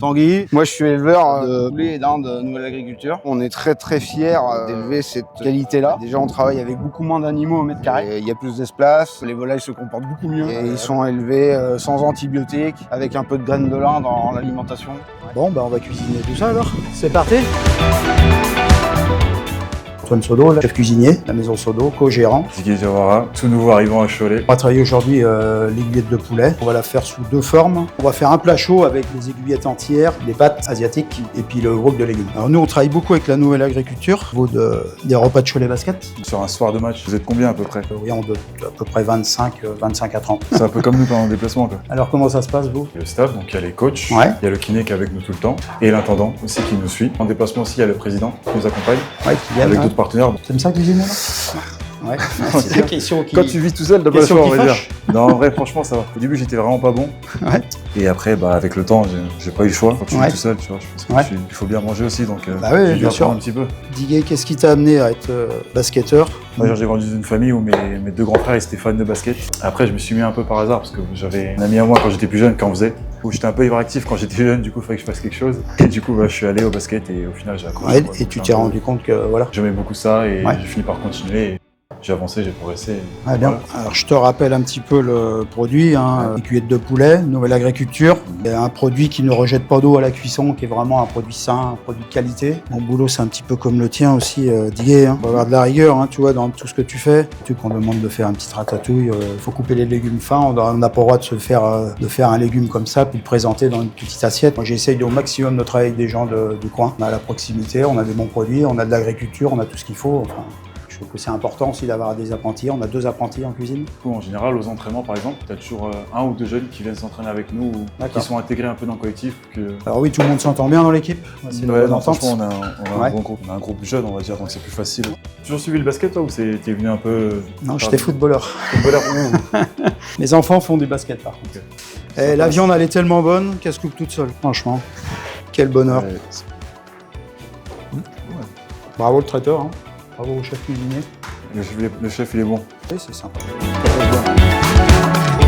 Tanguy, moi je suis éleveur de poulets et d'indes Nouvelle Agriculture. On est très fiers d'élever cette qualité-là. Déjà on travaille avec beaucoup moins d'animaux au mètre carré. Il y a plus d'espace, les volailles se comportent beaucoup mieux. Et ils sont élevés sans antibiotiques, avec un peu de graines de lin dans l'alimentation. Bon, on va cuisiner tout ça alors. C'est parti. Antoine Sodo, chef cuisinier, la maison Sodo, co-gérant. Didier Diawara, tout nouveau arrivant à Cholet. On va travailler aujourd'hui l'aiguillette de poulet. On va la faire sous deux formes. On va faire un plat chaud avec les aiguillettes entières, les pâtes asiatiques et puis le groupe de légumes. Alors nous, on travaille beaucoup avec la Nouvelle Agriculture au niveau des repas de Cholet Basket. Sur un soir de match, vous êtes combien à peu près? Oui, on doit à peu près 25 à 30. C'est un peu comme nous pendant le déplacement quoi. Alors comment ça se passe vous? Il y a le staff, donc il y a les coachs, Ouais. il y a le kiné qui est avec nous tout le temps, et l'intendant aussi qui nous suit. En déplacement aussi, il y a le président qui nous accompagne, Ouais, qui viennent, avec hein. d'autres partenaires. T'aimes ça cuisiner là? Ouais, c'est la question qui... Quand tu vis tout seul, t'as pas le Question choix, on qui va dire. fâche. Non, en vrai, franchement, ça va. Au début, j'étais vraiment pas bon. Ouais. Et après, avec le temps, j'ai pas eu le choix. Quand tu Ouais. vis tout seul, tu vois, je pense que il faut bien manger aussi, donc Bah oui, j'ai dû bien sûr. apprendre un petit peu. Diguet, qu'est-ce qui t'a amené à être basketteur? Moi, j'ai grandi dans une famille où mes deux grands frères étaient fans de basket. Après, je me suis mis un peu par hasard parce que j'avais un ami à moi quand j'étais plus jeune qui en faisait. Où j'étais un peu hyperactif quand j'étais jeune, du coup, il fallait que je fasse quelque chose. Et du coup, je suis allé au basket et au final, j'ai accroché. Ouais, et tu t'es rendu compte que voilà. J'aimais beaucoup ça et Ouais. j'ai fini par continuer. Et j'ai avancé, j'ai progressé. Ah, bien. Voilà. Alors je te rappelle un petit peu le produit, hein, aiguillette de poulet, Nouvelle Agriculture. Un produit qui ne rejette pas d'eau à la cuisson, qui est vraiment un produit sain, un produit de qualité. Mon boulot c'est un petit peu comme le tien aussi, Diguet. Hein. On va avoir de la rigueur, hein, tu vois, dans tout ce que tu fais. Tu qu'on demande de faire un petit ratatouille, faut couper les légumes fins. On n'a pas le droit de faire un légume comme ça puis le présenter dans une petite assiette. Moi j'essaye au maximum de travailler avec des gens du coin. On a la proximité, on a des bons produits, on a de l'agriculture, on a tout ce qu'il faut. Enfin, je trouve que c'est important aussi d'avoir des apprentis. On a 2 apprentis en cuisine. Du coup, en général, aux entraînements, par exemple, tu as toujours un ou deux jeunes qui viennent s'entraîner avec nous ou D'accord. qui sont intégrés un peu dans le collectif. Alors oui, tout le monde s'entend bien dans l'équipe. C'est une Ouais, bonne non, entente. franchement, on a Ouais. un bon groupe. On a un groupe jeune, on va dire, donc c'est plus facile. Tu as toujours suivi le basket, toi, ou t'es venu un peu... Non, j'étais footballeur. footballeur ouh. Mes enfants font du basket par contre. Ok. Et la viande, elle est tellement bonne qu'elle se coupe toute seule. Franchement, quel bonheur. Ouais. Bravo le traiteur, hein. Bravo au chef cuisinier. Le chef, il est bon. Oui, c'est sympa. Ça passe bien.